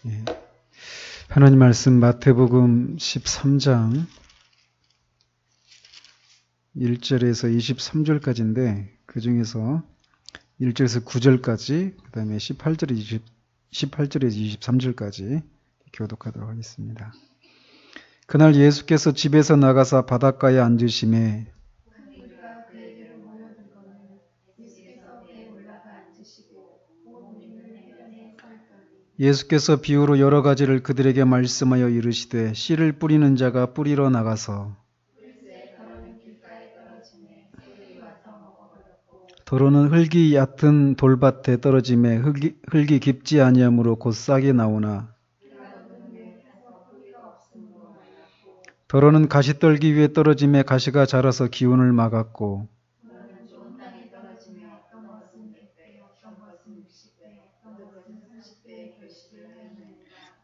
예. 하나님 말씀 마태복음 13장 1절에서 23절까지인데 그 중에서 1절에서 9절까지 그 다음에 18절에서 23절까지 교독하도록 하겠습니다. 그날 예수께서 집에서 나가사 바닷가에 앉으심에 예수께서 비유로 여러 가지를 그들에게 말씀하여 이르시되 씨를 뿌리는 자가 뿌리러 나가서 도로는 흙이 얕은 돌밭에 떨어짐에 흙이 깊지 아니하므로 곧 싹이 나오나 도로는 가시떨기 위에 떨어짐에 가시가 자라서 기운을 막았고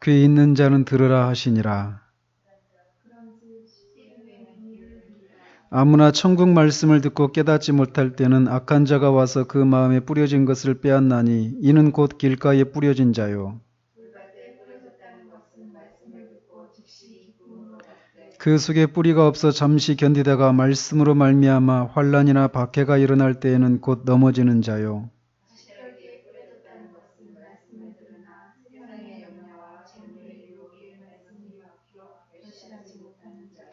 귀 있는 자는 들으라 하시니라. 아무나 천국 말씀을 듣고 깨닫지 못할 때는 악한 자가 와서 그 마음에 뿌려진 것을 빼앗나니 이는 곧 길가에 뿌려진 자요. 그 속에 뿌리가 없어 잠시 견디다가 말씀으로 말미암아 환난이나 박해가 일어날 때에는 곧 넘어지는 자요.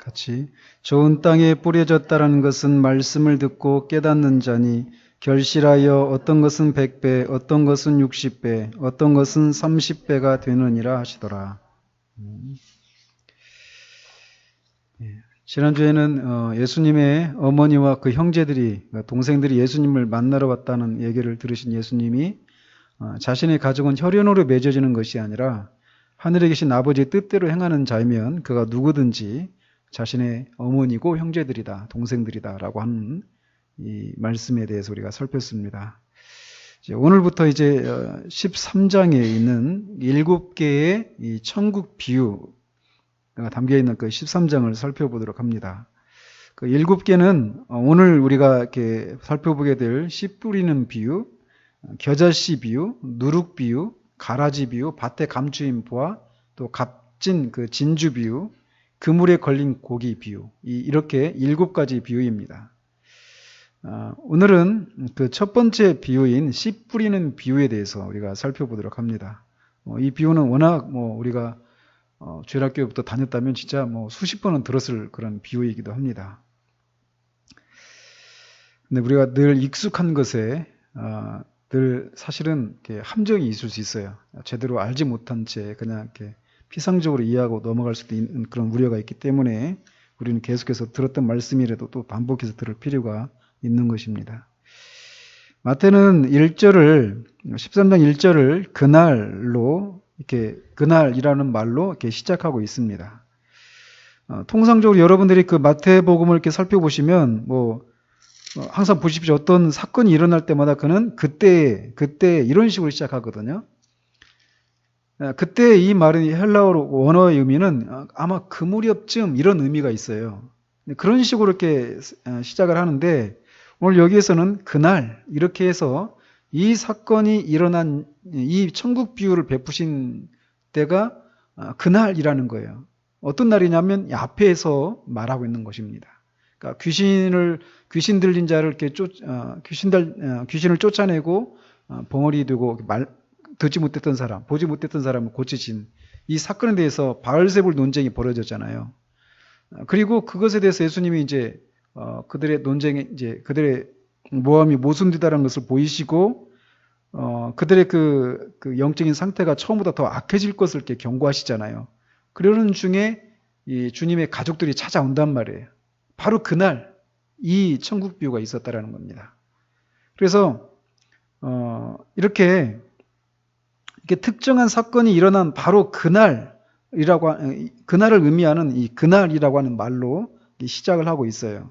같이 좋은 땅에 뿌려졌다는 것은 말씀을 듣고 깨닫는 자니 결실하여 어떤 것은 100배, 어떤 것은 60배, 어떤 것은 30배가 되느니라 하시더라. 지난주에는 예수님의 어머니와 그 형제들이, 동생들이 예수님을 만나러 왔다는 얘기를 들으신 예수님이 자신이 가지고 온 혈연으로 맺어지는 것이 아니라 하늘에 계신 아버지의 뜻대로 행하는 자이면 그가 누구든지 자신의 어머니고 형제들이다, 동생들이다 라고 하는 이 말씀에 대해서 우리가 살폈습니다. 오늘부터 이제 13장에 있는 7개의 이 천국 비유가 담겨있는 그 13장을 살펴보도록 합니다. 그 7개는 오늘 우리가 이렇게 살펴보게 될 씨 뿌리는 비유, 겨자씨 비유, 누룩 비유, 가라지 비유, 밭에 감추인 보화, 또 값진 그 진주 비유, 그물에 걸린 고기 비유, 이렇게 7가지 비유입니다. 오늘은 그 첫 번째 비유인 씨 뿌리는 비유에 대해서 우리가 살펴보도록 합니다. 이 비유는 워낙 우리가 주일학교부터 다녔다면 진짜 수십 번은 들었을 그런 비유이기도 합니다. 근데 우리가 늘 익숙한 것에 늘 사실은 이렇게 함정이 있을 수 있어요. 제대로 알지 못한 채 그냥 이렇게 피상적으로 이해하고 넘어갈 수도 있는 그런 우려가 있기 때문에 우리는 계속해서 들었던 말씀이라도 또 반복해서 들을 필요가 있는 것입니다. 마태는 13장 1절을 그날로 이렇게 그날이라는 말로 이렇게 시작하고 있습니다. 통상적으로 여러분들이 그 마태복음을 이렇게 살펴보시면 항상 보십시오. 어떤 사건이 일어날 때마다 그는 그때 이런 식으로 시작하거든요. 그때 이 말은 헬라어로 원어의 의미는 아마 그 무렵쯤 이런 의미가 있어요. 그런 식으로 이렇게 시작을 하는데 오늘 여기에서는 그날 이렇게 해서 이 사건이 일어난 이 천국 비유를 베푸신 때가 그날이라는 거예요. 어떤 날이냐면 앞에서 말하고 있는 것입니다. 그러니까 귀신 들린 자를 이렇게 귀신을 쫓아내고 봉어리 되고 듣지 못했던 사람, 보지 못했던 사람을 고치신 이 사건에 대해서 바알세불 논쟁이 벌어졌잖아요. 그리고 그것에 대해서 예수님이 이제 그들의 논쟁에 이제 그들의 모함이 모순되다는 것을 보이시고 그들의 그 영적인 상태가 처음보다 더 악해질 것을 이렇게 경고하시잖아요. 그러는 중에 이 주님의 가족들이 찾아온단 말이에요. 바로 그날 이 천국 비유가 있었다라는 겁니다. 그래서 이렇게 특정한 사건이 일어난 바로 그날을 의미하는 이 그날이라고 하는 말로 시작을 하고 있어요.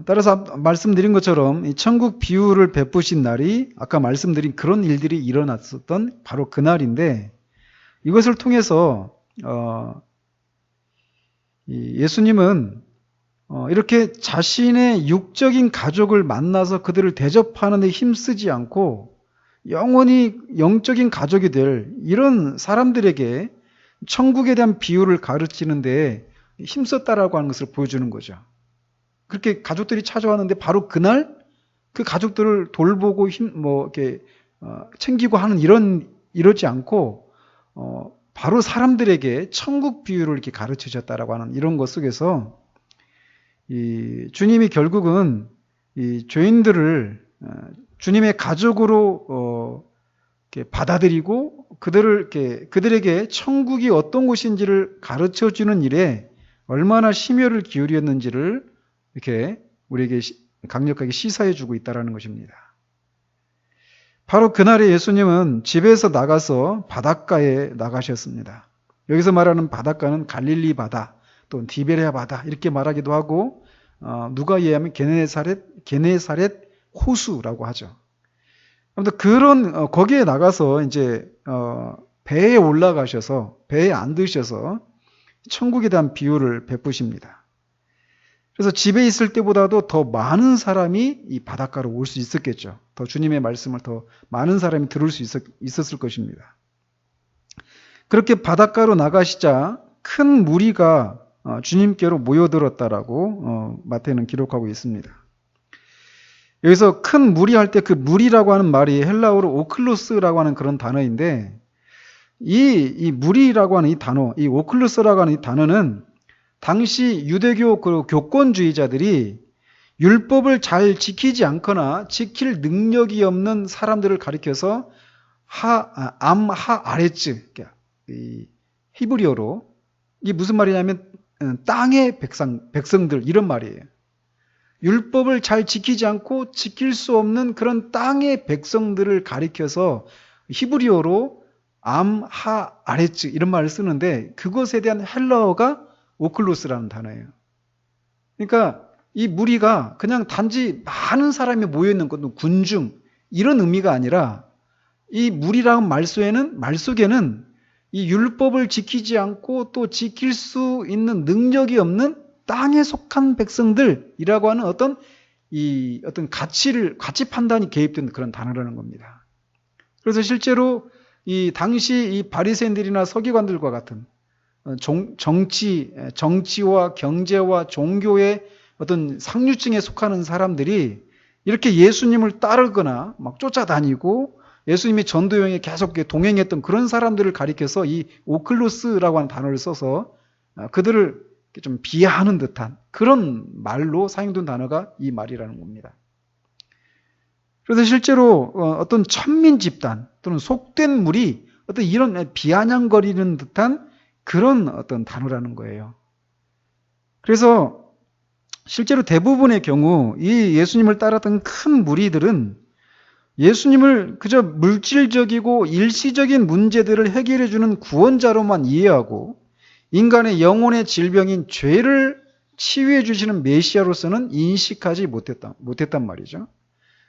따라서 말씀드린 것처럼 이 천국 비유를 베푸신 날이 아까 말씀드린 그런 일들이 일어났었던 바로 그날인데 이것을 통해서 예수님은 이렇게 자신의 육적인 가족을 만나서 그들을 대접하는 데 힘쓰지 않고 영원히 영적인 가족이 될 이런 사람들에게 천국에 대한 비유를 가르치는데 힘썼다라고 하는 것을 보여주는 거죠. 그렇게 가족들이 찾아왔는데 바로 그날 그 가족들을 돌보고 이렇게 챙기고 하는 이러지 않고 바로 사람들에게 천국 비유를 이렇게 가르치셨다라고 하는 이런 것 속에서 이 주님이 결국은 이 죄인들을 주님의 가족으로 이렇게 받아들이고 그들에게 천국이 어떤 곳인지를 가르쳐 주는 일에 얼마나 심혈을 기울였는지를 이렇게 우리에게 강력하게 시사해 주고 있다라는 것입니다. 바로 그날에 예수님은 집에서 나가서 바닷가에 나가셨습니다. 여기서 말하는 바닷가는 갈릴리 바다 또는 디베레아 바다 이렇게 말하기도 하고 누가에 의하면 게네사렛 호수라고 하죠. 아무튼 그런 거기에 나가서 이제 배에 올라가셔서 배에 앉으셔서 천국에 대한 비유를 베푸십니다. 그래서 집에 있을 때보다도 더 많은 사람이 이 바닷가로 올 수 있었겠죠. 더 주님의 말씀을 더 많은 사람이 들을 수 있었을 것입니다. 그렇게 바닷가로 나가시자 큰 무리가 주님께로 모여들었다라고 마태는 기록하고 있습니다. 여기서 큰 무리 할 때 그 무리라고 하는 말이 헬라어로 오클루스라고 하는 그런 단어인데 이 무리라고 하는 이 단어, 이 오클루스라고 하는 이 단어는 당시 유대교 그 교권주의자들이 율법을 잘 지키지 않거나 지킬 능력이 없는 사람들을 가리켜서 암하아레츠, 이 히브리어로 이게 무슨 말이냐면 땅의 백성들 이런 말이에요. 율법을 잘 지키지 않고 지킬 수 없는 그런 땅의 백성들을 가리켜서 히브리어로 암하아레츠 이런 말을 쓰는데 그것에 대한 헬라어가 오클로스라는 단어예요. 그러니까 이 무리가 그냥 단지 많은 사람이 모여있는 것, 군중 이런 의미가 아니라 이 무리라는 말 속에는 이 율법을 지키지 않고 또 지킬 수 있는 능력이 없는 땅에 속한 백성들이라고 하는 어떤 가치 판단이 개입된 그런 단어라는 겁니다. 그래서 실제로 이 당시 이 바리새인들이나 서기관들과 같은 정치와 경제와 종교의 어떤 상류층에 속하는 사람들이 이렇게 예수님을 따르거나 막 쫓아다니고 예수님이 전도여행에 계속 동행했던 그런 사람들을 가리켜서 이 오클루스라고 하는 단어를 써서 그들을 좀 비하하는 듯한 그런 말로 사용된 단어가 이 말이라는 겁니다. 그래서 실제로 어떤 천민 집단 또는 속된 무리 어떤 이런 비아냥거리는 듯한 그런 어떤 단어라는 거예요. 그래서 실제로 대부분의 경우 이 예수님을 따랐던 큰 무리들은 예수님을 그저 물질적이고 일시적인 문제들을 해결해 주는 구원자로만 이해하고 인간의 영혼의 질병인 죄를 치유해 주시는 메시아로서는 인식하지 못했단 말이죠.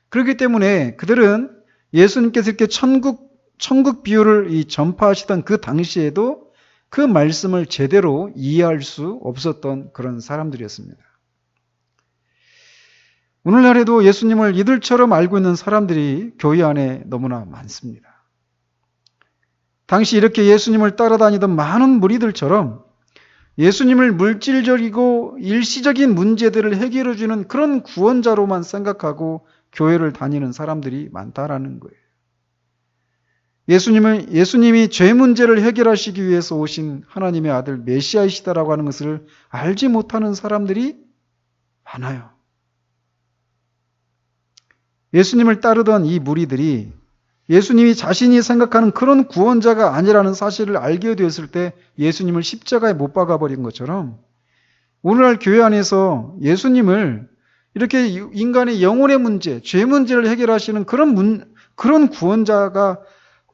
그렇기 때문에 그들은 예수님께서 이렇게 천국 비유를 전파하시던 그 당시에도 그 말씀을 제대로 이해할 수 없었던 그런 사람들이었습니다. 오늘날에도 예수님을 이들처럼 알고 있는 사람들이 교회 안에 너무나 많습니다. 당시 이렇게 예수님을 따라다니던 많은 무리들처럼 예수님을 물질적이고 일시적인 문제들을 해결해주는 그런 구원자로만 생각하고 교회를 다니는 사람들이 많다라는 거예요. 예수님이 죄 문제를 해결하시기 위해서 오신 하나님의 아들 메시아이시다라고 하는 것을 알지 못하는 사람들이 많아요. 예수님을 따르던 이 무리들이 예수님이 자신이 생각하는 그런 구원자가 아니라는 사실을 알게 되었을 때 예수님을 십자가에 못 박아버린 것처럼 오늘날 교회 안에서 예수님을 이렇게 인간의 영혼의 문제, 죄 문제를 해결하시는 그런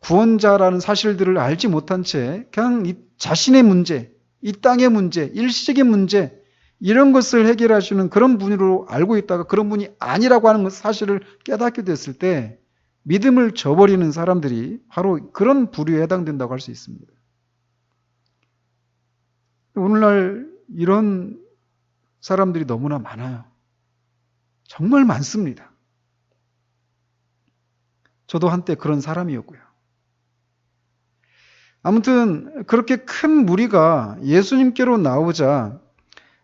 구원자라는 사실들을 알지 못한 채 그냥 자신의 문제, 이 땅의 문제, 일시적인 문제 이런 것을 해결하시는 그런 분으로 알고 있다가 그런 분이 아니라고 하는 사실을 깨닫게 됐을 때 믿음을 저버리는 사람들이 바로 그런 부류에 해당된다고 할 수 있습니다. 오늘날 이런 사람들이 너무나 많아요. 정말 많습니다. 저도 한때 그런 사람이었고요. 아무튼 그렇게 큰 무리가 예수님께로 나오자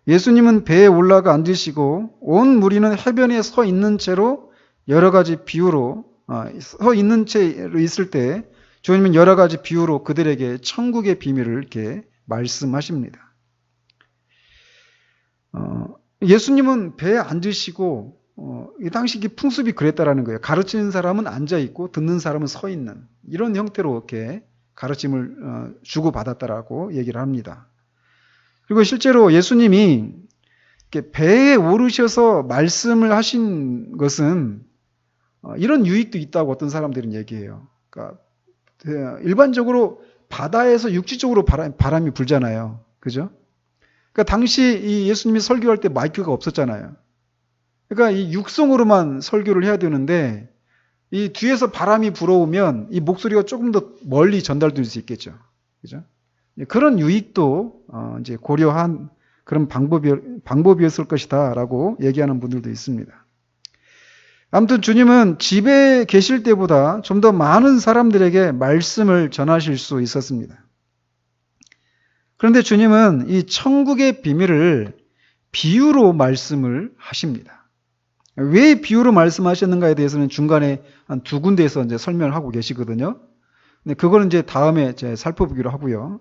예수님은 배에 올라가 앉으시고 온 무리는 해변에 서 있는 채로 여러 가지 비유로 서 있는 채로 있을 때 주님은 여러 가지 비유로 그들에게 천국의 비밀을 이렇게 말씀하십니다. 예수님은 배에 앉으시고 이 당시 풍습이 그랬다라는 거예요. 가르치는 사람은 앉아 있고 듣는 사람은 서 있는 이런 형태로 이렇게 가르침을 주고받았다라고 얘기를 합니다. 그리고 실제로 예수님이 이렇게 배에 오르셔서 말씀을 하신 것은 이런 유익도 있다고 어떤 사람들은 얘기해요. 그러니까 일반적으로 바다에서 육지적으로 바람이 불잖아요. 그죠? 그러니까 당시 이 예수님이 설교할 때 마이크가 없었잖아요. 그러니까 이 육성으로만 설교를 해야 되는데 이 뒤에서 바람이 불어오면 이 목소리가 조금 더 멀리 전달될 수 있겠죠. 그죠? 그런 유익도 이제 고려한 그런 방법이었을 것이다라고 얘기하는 분들도 있습니다. 아무튼 주님은 집에 계실 때보다 좀 더 많은 사람들에게 말씀을 전하실 수 있었습니다. 그런데 주님은 이 천국의 비밀을 비유로 말씀을 하십니다. 왜 비유로 말씀하셨는가에 대해서는 중간에 한 두 군데에서 이제 설명을 하고 계시거든요. 근데 그거는 이제 다음에 이제 살펴보기로 하고요.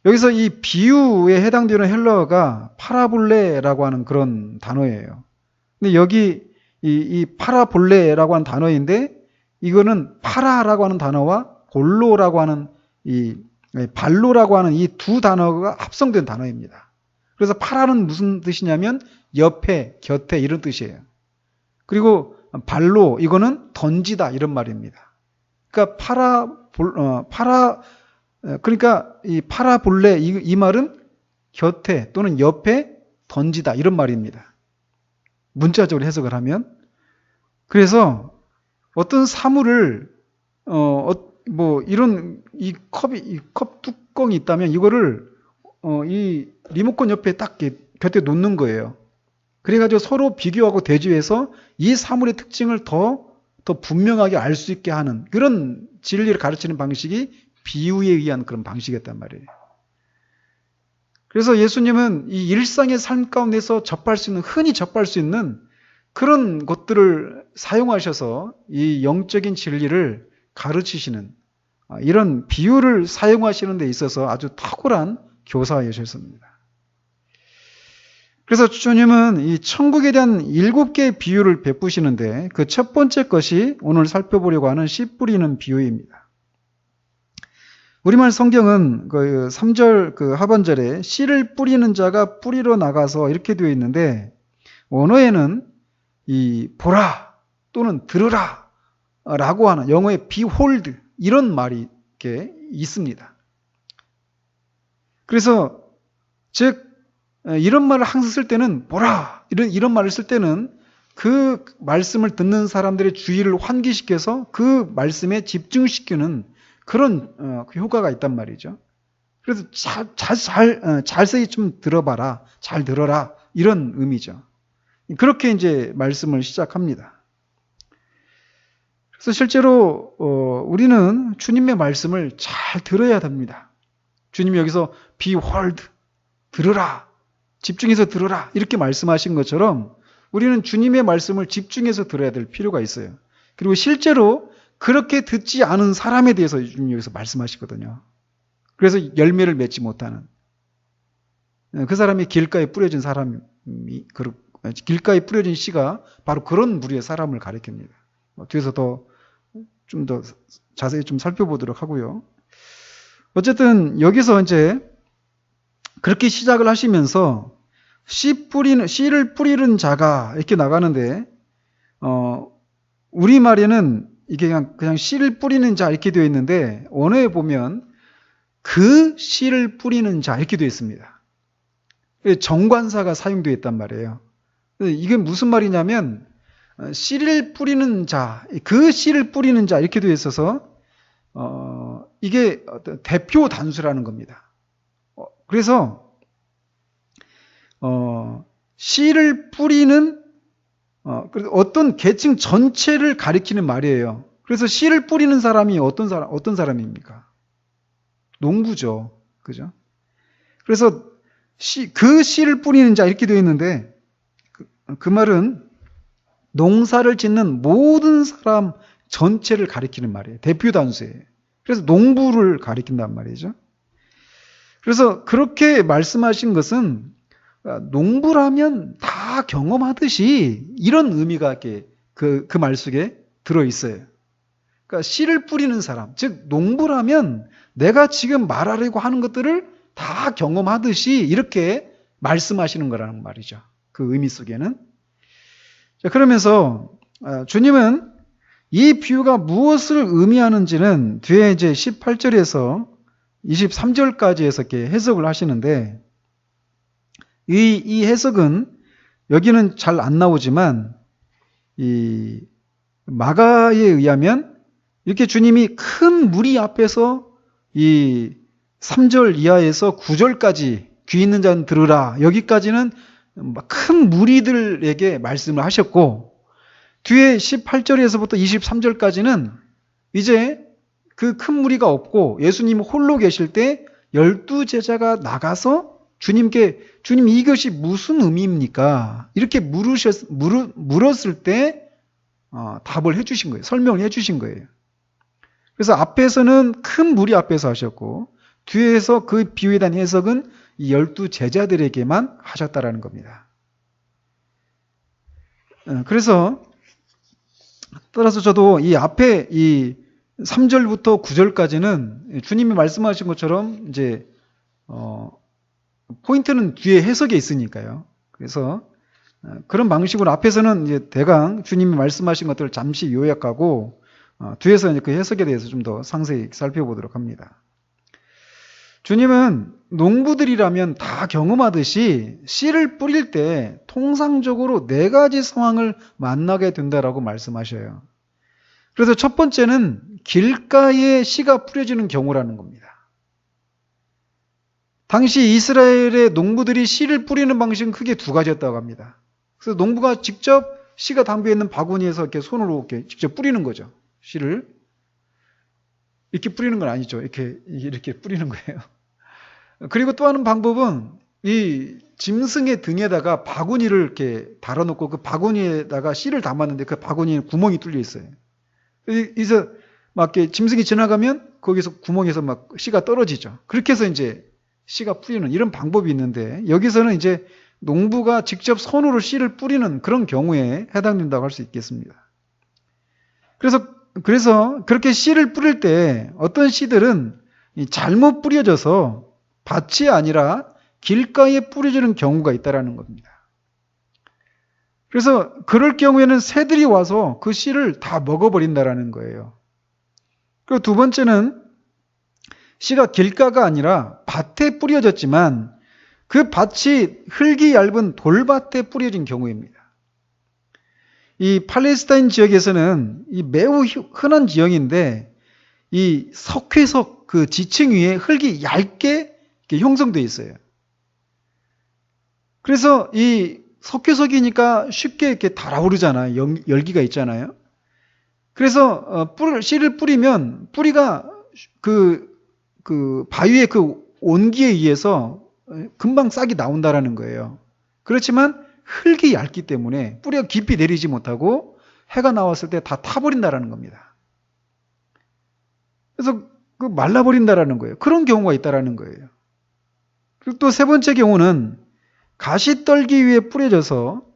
여기서 이 비유에 해당되는 헬러어가 파라볼레라고 하는 그런 단어예요. 근데 여기 이 파라볼레라고 하는 단어인데 이거는 파라라고 하는 단어와 볼로라고 하는 이 발로라고 하는 이 두 단어가 합성된 단어입니다. 그래서 파라는 무슨 뜻이냐면 옆에, 곁에 이런 뜻이에요. 그리고 발로 이거는 던지다 이런 말입니다. 그러니까 그러니까 이 파라볼레 이 말은 곁에 또는 옆에 던지다 이런 말입니다. 문자적으로 해석을 하면. 그래서 어떤 사물을 이런 이 컵 뚜껑이 있다면 이거를 이 리모컨 옆에 딱 곁에 놓는 거예요. 그래가지고 서로 비교하고 대조해서 이 사물의 특징을 더 분명하게 알 수 있게 하는 그런 진리를 가르치는 방식이 비유에 의한 그런 방식이었단 말이에요. 그래서 예수님은 이 일상의 삶 가운데서 흔히 접할 수 있는 그런 것들을 사용하셔서 이 영적인 진리를 가르치시는 이런 비유를 사용하시는 데 있어서 아주 탁월한 교사이셨습니다. 그래서 주님은 이 천국에 대한 7개의 비유를 베푸시는데 그 첫 번째 것이 오늘 살펴보려고 하는 씨 뿌리는 비유입니다. 우리말 성경은 그 3절 그 하반절에 씨를 뿌리는 자가 뿌리러 나가서 이렇게 되어 있는데 원어에는 이 보라 또는 들으라 라고 하는 영어의 behold 이런 말이 이렇게 있습니다. 그래서 즉 이런 말을 항상 쓸 때는 보라 이런 말을 쓸 때는 그 말씀을 듣는 사람들의 주의를 환기시켜서 그 말씀에 집중시키는 그런 효과가 있단 말이죠. 그래서 자세히 좀 들어봐라, 잘 들어라 이런 의미죠. 그렇게 이제 말씀을 시작합니다. 그래서 실제로 우리는 주님의 말씀을 잘 들어야 됩니다. 주님이 여기서 behold, 들으라, 집중해서 들으라 이렇게 말씀하신 것처럼 우리는 주님의 말씀을 집중해서 들어야 될 필요가 있어요. 그리고 실제로 그렇게 듣지 않은 사람에 대해서 주님이 여기서 말씀하시거든요. 그래서 열매를 맺지 못하는 그 사람이 길가에 뿌려진 길가에 뿌려진 씨가 바로 그런 무리의 사람을 가리킵니다. 뒤에서 좀 더 자세히 좀 살펴보도록 하고요. 어쨌든 여기서 이제 그렇게 시작을 하시면서 씨를 뿌리는 자가 이렇게 나가는데 우리말에는 이게 그냥 씨를 뿌리는 자 이렇게 되어 있는데 원어에 보면 그 씨를 뿌리는 자 이렇게 되어 있습니다. 정관사가 사용되어 있단 말이에요. 이게 무슨 말이냐면 씨를 뿌리는 자, 그 씨를 뿌리는 자 이렇게 되어 있어서 이게 대표 단수라는 겁니다. 그래서 씨를 뿌리는 어떤 계층 전체를 가리키는 말이에요. 그래서 씨를 뿌리는 사람이 어떤 사람입니까? 농부죠. 그죠? 그래서 그 씨를 뿌리는 자 이렇게 되어 있는데 그 말은 농사를 짓는 모든 사람 전체를 가리키는 말이에요. 대표 단수예요. 그래서 농부를 가리킨단 말이죠. 그래서 그렇게 말씀하신 것은 농부라면 다 경험하듯이 이런 의미가 이렇게 그 말 속에 들어 있어요. 그러니까 씨를 뿌리는 사람, 즉 농부라면 내가 지금 말하려고 하는 것들을 다 경험하듯이 이렇게 말씀하시는 거라는 말이죠. 그 의미 속에는. 자, 그러면서 주님은 이 비유가 무엇을 의미하는지는 뒤에 이제 18절에서 23절까지에서 이렇게 해석을 하시는데 이 해석은 여기는 잘 안 나오지만 이 마가에 의하면 이렇게 주님이 큰 무리 앞에서 이 3절 이하에서 9절까지 귀 있는 자는 들으라 여기까지는 큰 무리들에게 말씀을 하셨고 뒤에 18절에서부터 23절까지는 이제 그 큰 무리가 없고 예수님 홀로 계실 때 12제자가 나가서 주님께 주님 이것이 무슨 의미입니까? 이렇게 물었을 때 답을 해주신 거예요. 설명을 해주신 거예요. 그래서 앞에서는 큰 무리 앞에서 하셨고 뒤에서 그 비유에 대한 해석은 이 12제자들에게만 하셨다라는 겁니다. 그래서 따라서 저도 이 앞에 이 3절부터 9절까지는 주님이 말씀하신 것처럼 이제 포인트는 뒤에 해석에 있으니까요. 그래서 그런 방식으로 앞에서는 이제 대강 주님이 말씀하신 것들을 잠시 요약하고 뒤에서 이제 그 해석에 대해서 좀 더 상세히 살펴보도록 합니다. 주님은 농부들이라면 다 경험하듯이 씨를 뿌릴 때 통상적으로 4가지 상황을 만나게 된다라고 말씀하셔요. 그래서 첫 번째는 길가에 씨가 뿌려지는 경우라는 겁니다. 당시 이스라엘의 농부들이 씨를 뿌리는 방식은 크게 2가지였다고 합니다. 그래서 농부가 직접 씨가 담겨 있는 바구니에서 이렇게 손으로 이렇게 직접 뿌리는 거죠. 씨를. 이렇게 뿌리는 건 아니죠. 이렇게 뿌리는 거예요. 그리고 또 하는 방법은 이 짐승의 등에다가 바구니를 이렇게 달아놓고 그 바구니에다가 씨를 담았는데 그 바구니에 구멍이 뚫려 있어요. 그래서 막 이렇게 짐승이 지나가면 거기서 구멍에서 막 씨가 떨어지죠. 그렇게 해서 이제 씨가 뿌리는 이런 방법이 있는데 여기서는 이제 농부가 직접 손으로 씨를 뿌리는 그런 경우에 해당된다고 할 수 있겠습니다. 그래서 그렇게 씨를 뿌릴 때 어떤 씨들은 잘못 뿌려져서 밭이 아니라 길가에 뿌려지는 경우가 있다라는 겁니다. 그래서 그럴 경우에는 새들이 와서 그 씨를 다 먹어버린다라는 거예요. 그리고 2번째는 씨가 길가가 아니라 밭에 뿌려졌지만 그 밭이 흙이 얇은 돌밭에 뿌려진 경우입니다. 이 팔레스타인 지역에서는 이 매우 흔한 지형인데 이 석회석 그 지층 위에 흙이 얇게 이렇게 형성되어 있어요. 그래서 이 석회석이니까 쉽게 이렇게 달아오르잖아요. 열기가 있잖아요. 그래서 씨를 뿌리면 뿌리가 그 바위의 그 온기에 의해서 금방 싹이 나온다라는 거예요. 그렇지만 흙이 얇기 때문에 뿌리가 깊이 내리지 못하고 해가 나왔을 때 다 타버린다라는 겁니다. 그래서 말라버린다라는 거예요. 그런 경우가 있다라는 거예요. 그리고 또 3번째 경우는 가시떨기 위에 뿌려져서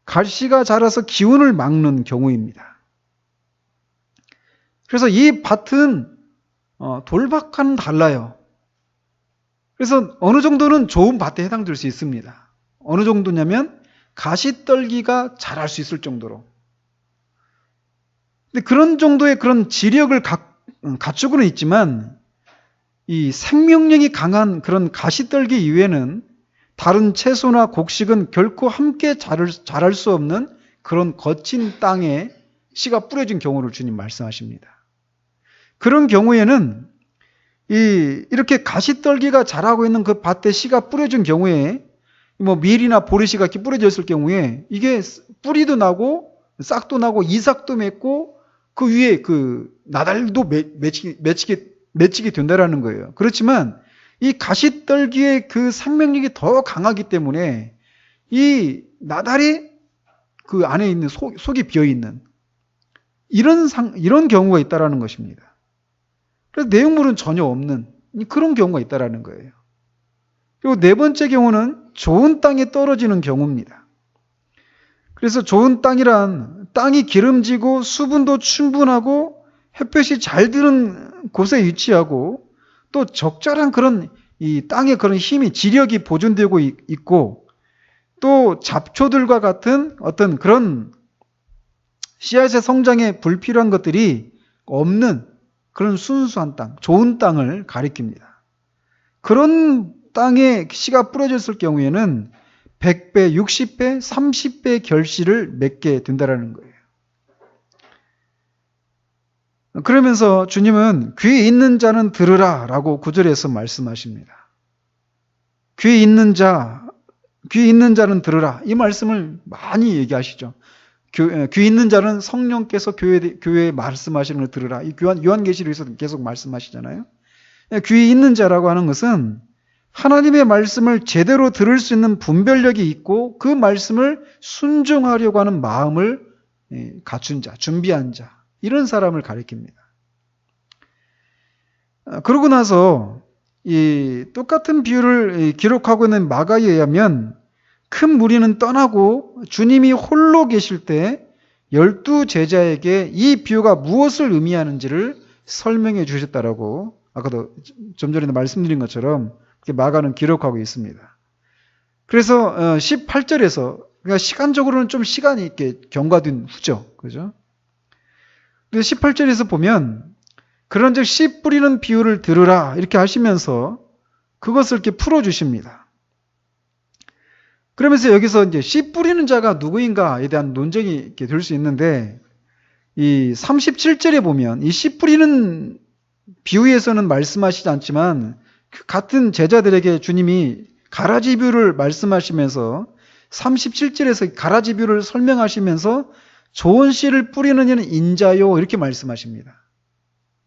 가시가 자라서 기운을 막는 경우입니다. 그래서 이 밭은 돌밭과는 달라요. 그래서 어느 정도는 좋은 밭에 해당될 수 있습니다. 어느 정도냐면 가시떨기가 자랄 수 있을 정도로. 근데 그런 정도의 그런 지력을 갖추고는 있지만 이 생명력이 강한 그런 가시떨기 이외에는 다른 채소나 곡식은 결코 함께 자랄 수 없는 그런 거친 땅에 씨가 뿌려진 경우를 주님 말씀하십니다. 그런 경우에는 이렇게 가시떨기가 자라고 있는 그 밭에 씨가 뿌려진 경우에 뭐 밀이나 보리씨가 이렇게 뿌려졌을 경우에 이게 뿌리도 나고 싹도 나고 이삭도 맺고 그 위에 그 나달도 맺히게 된다라는 거예요. 그렇지만 이 가시떨기의 그 생명력이 더 강하기 때문에 이 나달이 그 안에 있는 속이 비어 있는 이런 경우가 있다라는 것입니다. 그래서 내용물은 전혀 없는 그런 경우가 있다라는 거예요. 그리고 네 번째 경우는 좋은 땅에 떨어지는 경우입니다. 그래서 좋은 땅이란 땅이 기름지고 수분도 충분하고 햇볕이 잘 드는 곳에 위치하고 또 적절한 그런 이 땅의 그런 힘이 지력이 보존되고 있고 또 잡초들과 같은 어떤 그런 씨앗의 성장에 불필요한 것들이 없는 그런 순수한 땅, 좋은 땅을 가리킵니다. 그런 땅에 씨가 뿌려졌을 경우에는 100배, 60배, 30배 결실을 맺게 된다는 거예요. 그러면서 주님은 귀 있는 자는 들으라 라고 9절에서 말씀하십니다. 귀 있는 자는 들으라. 이 말씀을 많이 얘기하시죠. 귀 있는 자는 성령께서 교회에 말씀하시는 걸 들으라. 이 요한계시록에서 계속 말씀하시잖아요. 귀 있는 자라고 하는 것은 하나님의 말씀을 제대로 들을 수 있는 분별력이 있고 그 말씀을 순종하려고 하는 마음을 갖춘 자, 준비한 자, 이런 사람을 가리킵니다. 그러고 나서 이 똑같은 비유를 기록하고 있는 마가에 의하면 큰 무리는 떠나고 주님이 홀로 계실 때 12 제자에게 이 비유가 무엇을 의미하는지를 설명해 주셨다라고 아까도 좀 전에 말씀드린 것처럼 마가는 기록하고 있습니다. 그래서 18절에서 그러니까 시간적으로는 좀 시간이 있게 경과된 후죠. 그죠? 근데 18절에서 보면 그런즉 씨 뿌리는 비유를 들으라 이렇게 하시면서 그것을 이렇게 풀어 주십니다. 그러면서 여기서 이제 씨 뿌리는 자가 누구인가에 대한 논쟁이 이렇게 될 수 있는데 이 37절에 보면 이 씨 뿌리는 비유에서는 말씀하시지 않지만 같은 제자들에게 주님이 가라지 비유를 말씀하시면서 37절에서 가라지 비유를 설명하시면서 좋은 씨를 뿌리는 이는 인자요 이렇게 말씀하십니다.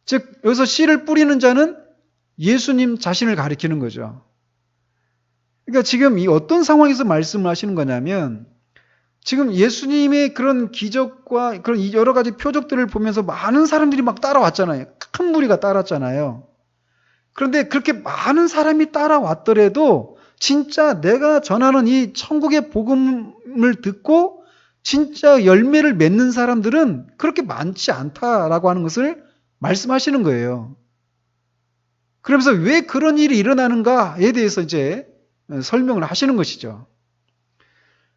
즉 여기서 씨를 뿌리는 자는 예수님 자신을 가리키는 거죠. 그러니까 지금 이 어떤 상황에서 말씀을 하시는 거냐면 지금 예수님의 그런 기적과 그런 여러 가지 표적들을 보면서 많은 사람들이 막 따라왔잖아요. 큰 무리가 따랐잖아요. 그런데 그렇게 많은 사람이 따라왔더라도 진짜 내가 전하는 이 천국의 복음을 듣고 진짜 열매를 맺는 사람들은 그렇게 많지 않다라고 하는 것을 말씀하시는 거예요. 그러면서 왜 그런 일이 일어나는가에 대해서 이제 설명을 하시는 것이죠.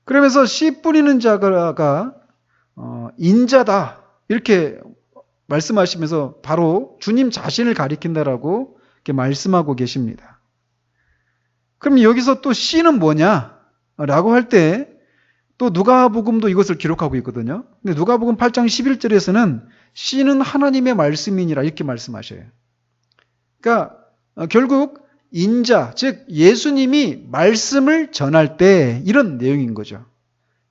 그러면서 씨 뿌리는 자가 인자다 이렇게 말씀하시면서 바로 주님 자신을 가리킨다라고 이렇게 말씀하고 계십니다. 그럼 여기서 또 씨는 뭐냐라고 할 때 또 누가복음도 이것을 기록하고 있거든요. 근데 누가복음 8장 11절에서는 씨는 하나님의 말씀이니라 이렇게 말씀하셔요. 그러니까 결국 인자, 즉 예수님이 말씀을 전할 때 이런 내용인 거죠.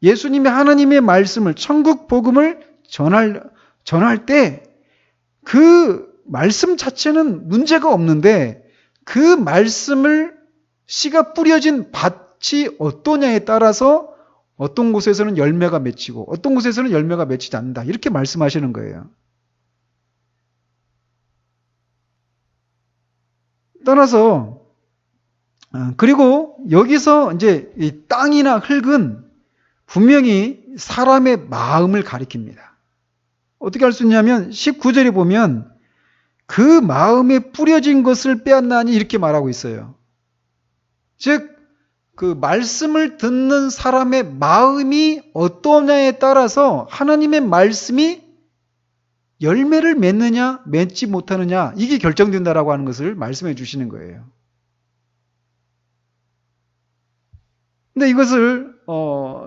예수님이 하나님의 말씀을 천국 복음을 전할 때 그 말씀 자체는 문제가 없는데 그 말씀을 씨가 뿌려진 밭이 어떠냐에 따라서 어떤 곳에서는 열매가 맺히고 어떤 곳에서는 열매가 맺히지 않는다. 이렇게 말씀하시는 거예요. 따라서 그리고 여기서 이제 이 땅이나 흙은 분명히 사람의 마음을 가리킵니다. 어떻게 할 수 있냐면 19절에 보면 그 마음에 뿌려진 것을 빼앗나니 이렇게 말하고 있어요. 즉 그 말씀을 듣는 사람의 마음이 어떠냐에 따라서 하나님의 말씀이 열매를 맺느냐 맺지 못하느냐 이게 결정된다라고 하는 것을 말씀해 주시는 거예요. 근데 이것을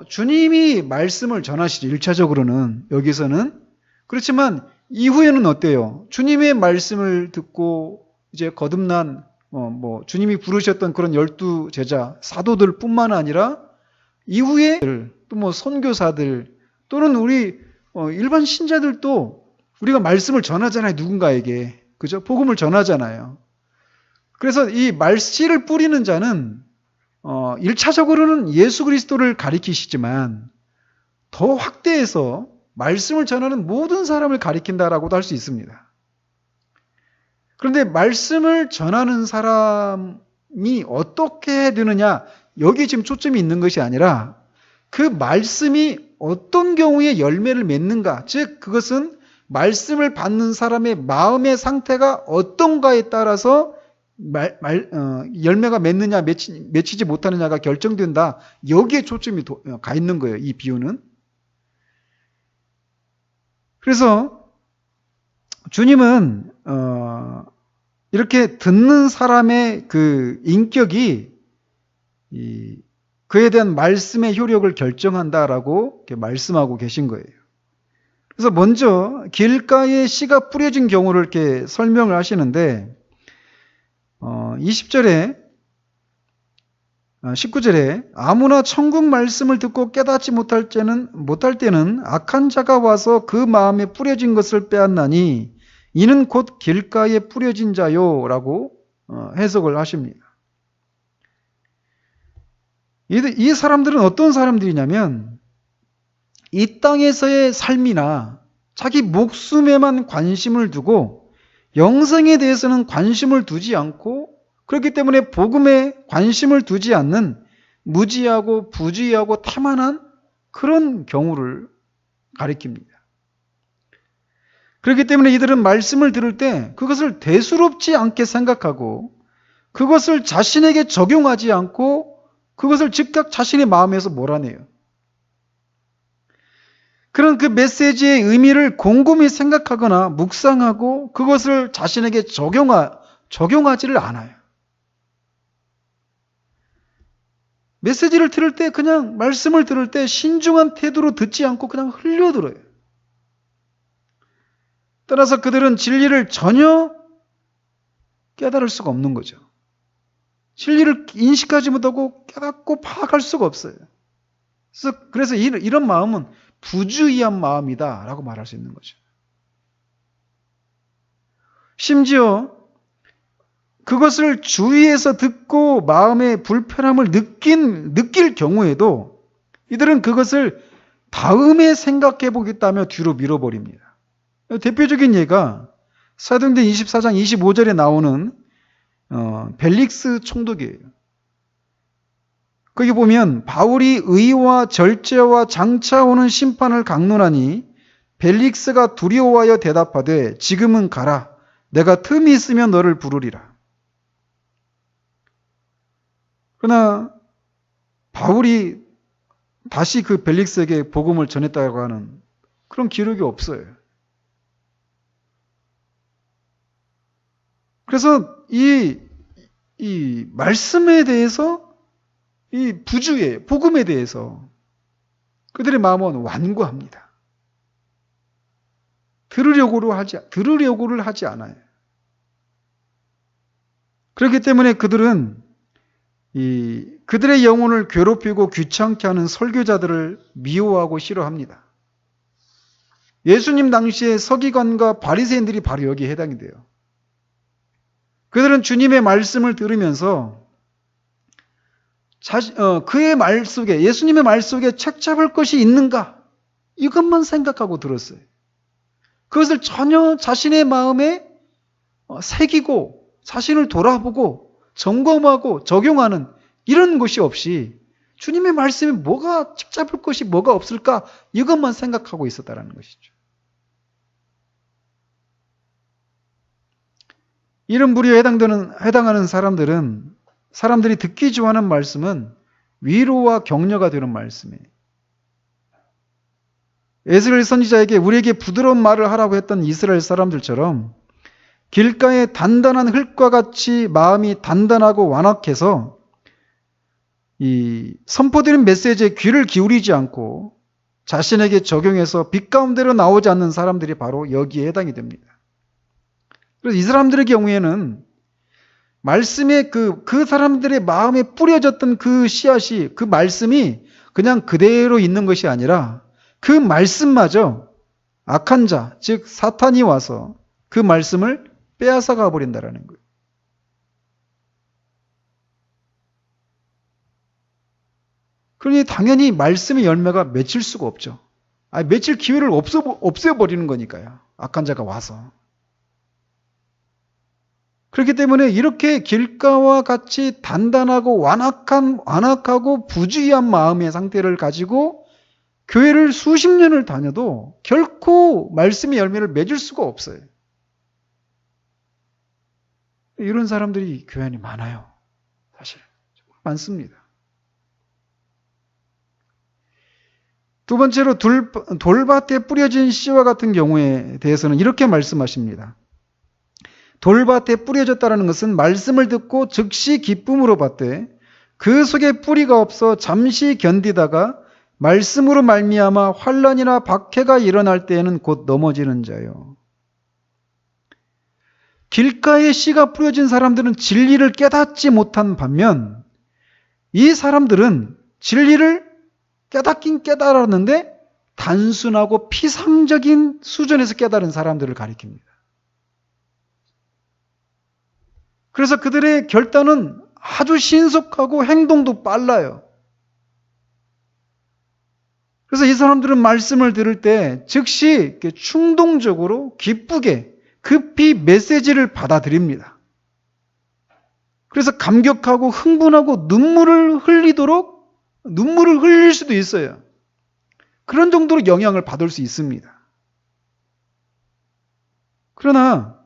주님이 말씀을 전하시죠. 1차적으로는 여기서는. 그렇지만 이후에는 어때요? 주님의 말씀을 듣고 이제 거듭난 주님이 부르셨던 그런 12 제자 사도들 뿐만 아니라 이후에 또 선교사들 또는 우리 일반 신자들도 우리가 말씀을 전하잖아요. 누군가에게. 그죠? 복음을 전하잖아요. 그래서 이 씨를 뿌리는 자는 1차적으로는 예수 그리스도를 가리키시지만 더 확대해서 말씀을 전하는 모든 사람을 가리킨다라고도 할 수 있습니다. 그런데 말씀을 전하는 사람이 어떻게 되느냐, 여기 지금 초점이 있는 것이 아니라 그 말씀이 어떤 경우에 열매를 맺는가, 즉 그것은 말씀을 받는 사람의 마음의 상태가 어떤가에 따라서 열매가 맺느냐 맺히지 못하느냐가 결정된다. 여기에 초점이 가 있는 거예요. 이 비유는. 그래서 주님은 이렇게 듣는 사람의 그 인격이 그에 대한 말씀의 효력을 결정한다라고 이렇게 말씀하고 계신 거예요. 그래서 먼저 길가에 씨가 뿌려진 경우를 이렇게 설명을 하시는데 20절에 19절에 아무나 천국 말씀을 듣고 깨닫지 못할 때는 악한 자가 와서 그 마음에 뿌려진 것을 빼앗나니 이는 곧 길가에 뿌려진 자요 라고 해석을 하십니다. 이 사람들은 어떤 사람들이냐면 이 땅에서의 삶이나 자기 목숨에만 관심을 두고 영생에 대해서는 관심을 두지 않고, 그렇기 때문에 복음에 관심을 두지 않는 무지하고 부주의하고 태만한 그런 경우를 가리킵니다. 그렇기 때문에 이들은 말씀을 들을 때 그것을 대수롭지 않게 생각하고 그것을 자신에게 적용하지 않고 그것을 즉각 자신의 마음에서 몰아내요. 그런 그 메시지의 의미를 곰곰이 생각하거나 묵상하고 그것을 자신에게 적용하지를 않아요. 메시지를 들을 때, 그냥 말씀을 들을 때 신중한 태도로 듣지 않고 그냥 흘려들어요. 따라서 그들은 진리를 전혀 깨달을 수가 없는 거죠. 진리를 인식하지 못하고 깨닫고 파악할 수가 없어요. 그래서 이런 마음은 부주의한 마음이다 라고 말할 수 있는 거죠. 심지어 그것을 주위에서 듣고 마음의 불편함을 느낄 경우에도 이들은 그것을 다음에 생각해 보겠다며 뒤로 밀어버립니다. 대표적인 예가 사도행전 24장 25절에 나오는 벨릭스 총독이에요. 거기 보면 바울이 의와 절제와 장차 오는 심판을 강론하니 벨릭스가 두려워하여 대답하되 지금은 가라. 내가 틈이 있으면 너를 부르리라. 그러나 바울이 다시 그 벨릭스에게 복음을 전했다고 하는 그런 기록이 없어요. 그래서 이 말씀에 대해서 이 부주의 복음에 대해서 그들의 마음은 완고합니다. 들으려고를 하지 않아요. 그렇기 때문에 그들은 그들의 영혼을 괴롭히고 귀찮게 하는 설교자들을 미워하고 싫어합니다. 예수님 당시에 서기관과 바리새인들이 바로 여기에 해당이 돼요. 그들은 주님의 말씀을 들으면서 그의 말 속에, 예수님의 말 속에 책 잡을 것이 있는가? 이것만 생각하고 들었어요. 그것을 전혀 자신의 마음에 새기고 자신을 돌아보고 점검하고 적용하는 이런 것이 없이 주님의 말씀에 뭐가 책 잡을 것이 뭐가 없을까? 이것만 생각하고 있었다는 것이죠. 이런 부류에 해당하는 사람들이 듣기 좋아하는 말씀은 위로와 격려가 되는 말씀이에요. 에스겔 선지자에게 우리에게 부드러운 말을 하라고 했던 이스라엘 사람들처럼 길가에 단단한 흙과 같이 마음이 단단하고 완악해서 이 선포되는 메시지에 귀를 기울이지 않고 자신에게 적용해서 빛 가운데로 나오지 않는 사람들이 바로 여기에 해당이 됩니다. 그래서 이 사람들의 경우에는 말씀에 그 사람들의 마음에 뿌려졌던 그 씨앗이, 그 말씀이 그냥 그대로 있는 것이 아니라 그 말씀마저 악한 자, 즉 사탄이 와서 그 말씀을 빼앗아 가버린다라는 거예요. 그러니 당연히 말씀의 열매가 맺힐 수가 없죠. 맺힐 기회를 없애버리는 거니까요. 악한 자가 와서. 그렇기 때문에 이렇게 길가와 같이 단단하고 완악하고 부주의한 마음의 상태를 가지고 교회를 수십 년을 다녀도 결코 말씀의 열매를 맺을 수가 없어요. 이런 사람들이 교회 안에 많아요. 사실 정말 많습니다. 두 번째로 돌밭에 뿌려진 씨와 같은 경우에 대해서는 이렇게 말씀하십니다. 돌밭에 뿌려졌다는 것은 말씀을 듣고 즉시 기쁨으로 받되 그 속에 뿌리가 없어 잠시 견디다가 말씀으로 말미암아 환난이나 박해가 일어날 때에는 곧 넘어지는 자요. 길가에 씨가 뿌려진 사람들은 진리를 깨닫지 못한 반면 이 사람들은 진리를 깨닫긴 깨달았는데 단순하고 피상적인 수준에서 깨달은 사람들을 가리킵니다. 그래서 그들의 결단은 아주 신속하고 행동도 빨라요. 그래서 이 사람들은 말씀을 들을 때 즉시 충동적으로 기쁘게 급히 메시지를 받아들입니다. 그래서 감격하고 흥분하고 눈물을 흘릴 수도 있어요. 그런 정도로 영향을 받을 수 있습니다. 그러나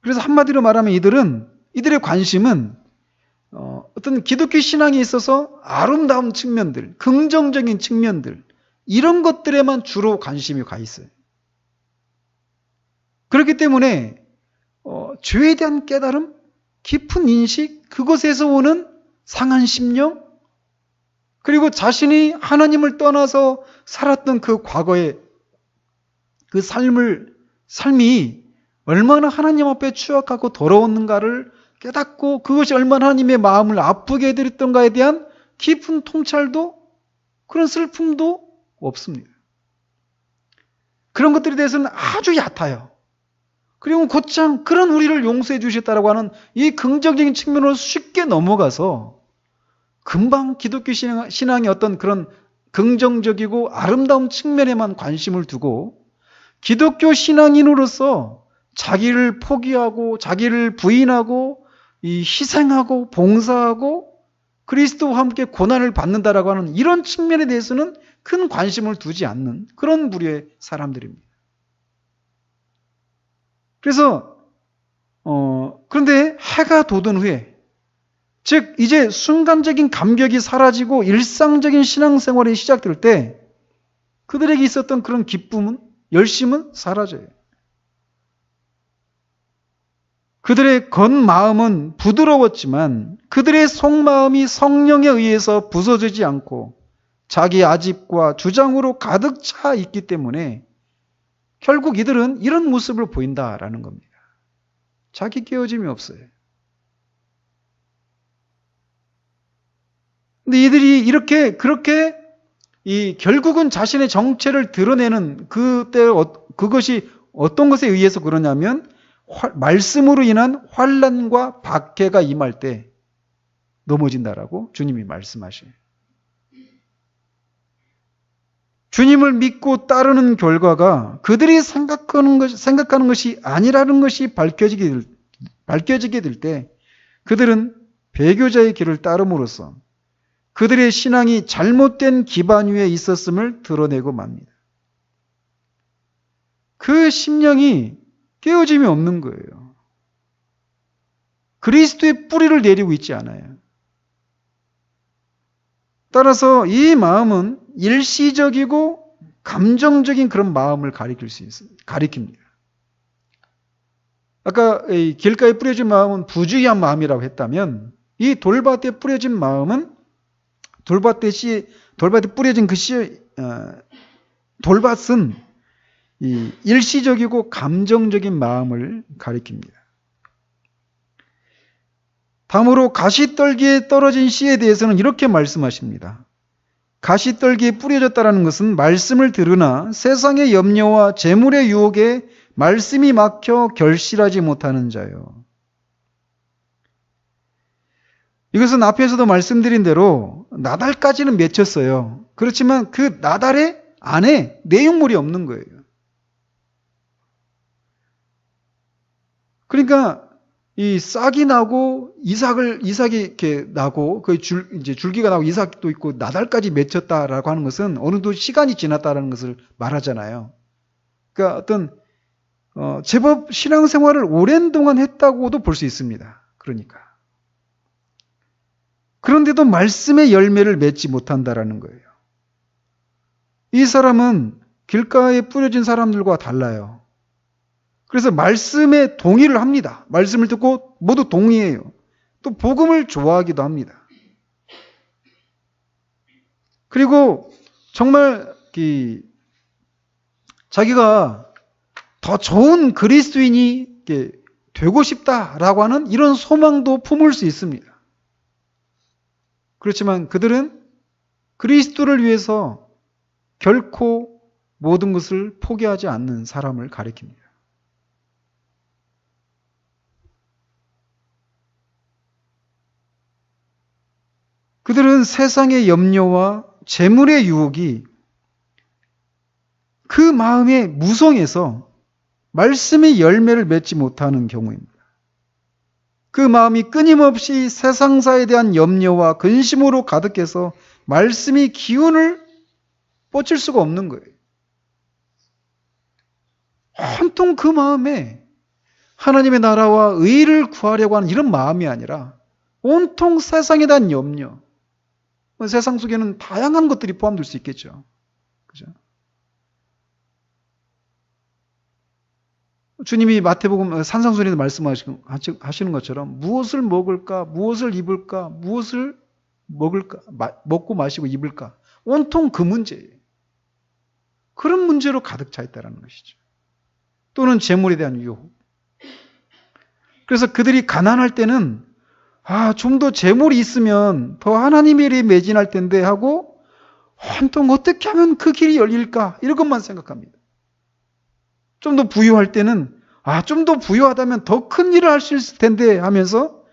그래서 한마디로 말하면 이들의 관심은 어떤 기독교 신앙에 있어서 아름다운 측면들, 긍정적인 측면들, 이런 것들에만 주로 관심이 가 있어요. 그렇기 때문에 죄에 대한 깨달음, 깊은 인식, 그것에서 오는 상한 심령, 그리고 자신이 하나님을 떠나서 살았던 그 과거의 그 삶이 얼마나 하나님 앞에 추악하고 더러웠는가를 깨닫고 그것이 얼마나 하나님의 마음을 아프게 해드렸던가에 대한 깊은 통찰도, 그런 슬픔도 없습니다. 그런 것들에 대해서는 아주 얕아요. 그리고 곧장 그런 우리를 용서해 주셨다라고 하는 이 긍정적인 측면으로 쉽게 넘어가서 금방 기독교 신앙의 어떤 그런 긍정적이고 아름다운 측면에만 관심을 두고 기독교 신앙인으로서 자기를 포기하고 자기를 부인하고 희생하고 봉사하고 그리스도와 함께 고난을 받는다라고 하는 이런 측면에 대해서는 큰 관심을 두지 않는 그런 부류의 사람들입니다. 그래서 그런데 해가 돋은 후에, 즉 이제 순간적인 감격이 사라지고 일상적인 신앙생활이 시작될 때 그들에게 있었던 그런 기쁨은, 열심은 사라져요. 그들의 겉마음은 부드러웠지만 그들의 속마음이 성령에 의해서 부서지지 않고 자기 아집과 주장으로 가득 차 있기 때문에 결국 이들은 이런 모습을 보인다라는 겁니다. 자기 깨어짐이 없어요. 근데 이들이 그렇게 결국은 자신의 정체를 드러내는 그것이 어떤 것에 의해서 그러냐면 말씀으로 인한 환난과 박해가 임할 때 넘어진다라고 주님이 말씀하셔요. 주님을 믿고 따르는 결과가 그들이 생각하는 것이 아니라는 것이 밝혀지게 될 때 그들은 배교자의 길을 따름으로써 그들의 신앙이 잘못된 기반 위에 있었음을 드러내고 맙니다. 그 심령이 깨어짐이 없는 거예요. 그리스도의 뿌리를 내리고 있지 않아요. 따라서 이 마음은 일시적이고 감정적인 그런 마음을 가리킵니다. 아까 길가에 뿌려진 마음은 부주의한 마음이라고 했다면 이 돌밭에 뿌려진 마음은 돌밭에 뿌려진 돌밭은 이 일시적이고 감정적인 마음을 가리킵니다. 다음으로 가시떨기에 떨어진 씨에 대해서는 이렇게 말씀하십니다. 가시떨기에 뿌려졌다는 것은 말씀을 들으나 세상의 염려와 재물의 유혹에 말씀이 막혀 결실하지 못하는 자요. 이것은 앞에서도 말씀드린 대로 나달까지는 맺혔어요. 그렇지만 그 나달의 안에 내용물이 없는 거예요. 그러니까 이 싹이 나고 이삭이 이렇게 나고 그 이제 줄기가 나고 이삭도 있고 나달까지 맺혔다라고 하는 것은 어느 정도 시간이 지났다라는 것을 말하잖아요. 그러니까 어떤 제법 신앙생활을 오랜 동안 했다고도 볼 수 있습니다. 그러니까 그런데도 말씀의 열매를 맺지 못한다라는 거예요. 이 사람은 길가에 뿌려진 사람들과 달라요. 그래서 말씀에 동의를 합니다. 말씀을 듣고 모두 동의해요. 또 복음을 좋아하기도 합니다. 그리고 정말 자기가 더 좋은 그리스도인이 되고 싶다라고 하는 이런 소망도 품을 수 있습니다. 그렇지만 그들은 그리스도를 위해서 결코 모든 것을 포기하지 않는 사람을 가리킵니다. 그들은 세상의 염려와 재물의 유혹이 그 마음에 무성해서 말씀의 열매를 맺지 못하는 경우입니다. 그 마음이 끊임없이 세상사에 대한 염려와 근심으로 가득해서 말씀이 기운을 뻗칠 수가 없는 거예요. 온통 그 마음에 하나님의 나라와 의를 구하려고 하는 이런 마음이 아니라 온통 세상에 대한 염려. 세상 속에는 다양한 것들이 포함될 수 있겠죠. 그죠? 주님이 마태복음 산상수훈에서 말씀하시는 것처럼 무엇을 먹을까, 무엇을 입을까, 무엇을 먹을까, 먹고 마시고 입을까, 온통 그 문제예요. 그런 문제로 가득 차 있다는 것이죠. 또는 재물에 대한 유혹. 그래서 그들이 가난할 때는 좀 더 재물이 있으면 더 하나님의 일에 매진할 텐데 하고 온통 어떻게 하면 그 길이 열릴까 이런 것만 생각합니다. 좀 더 부유할 때는 좀 더 부유하다면 더 큰 일을 할 수 있을 텐데 하면서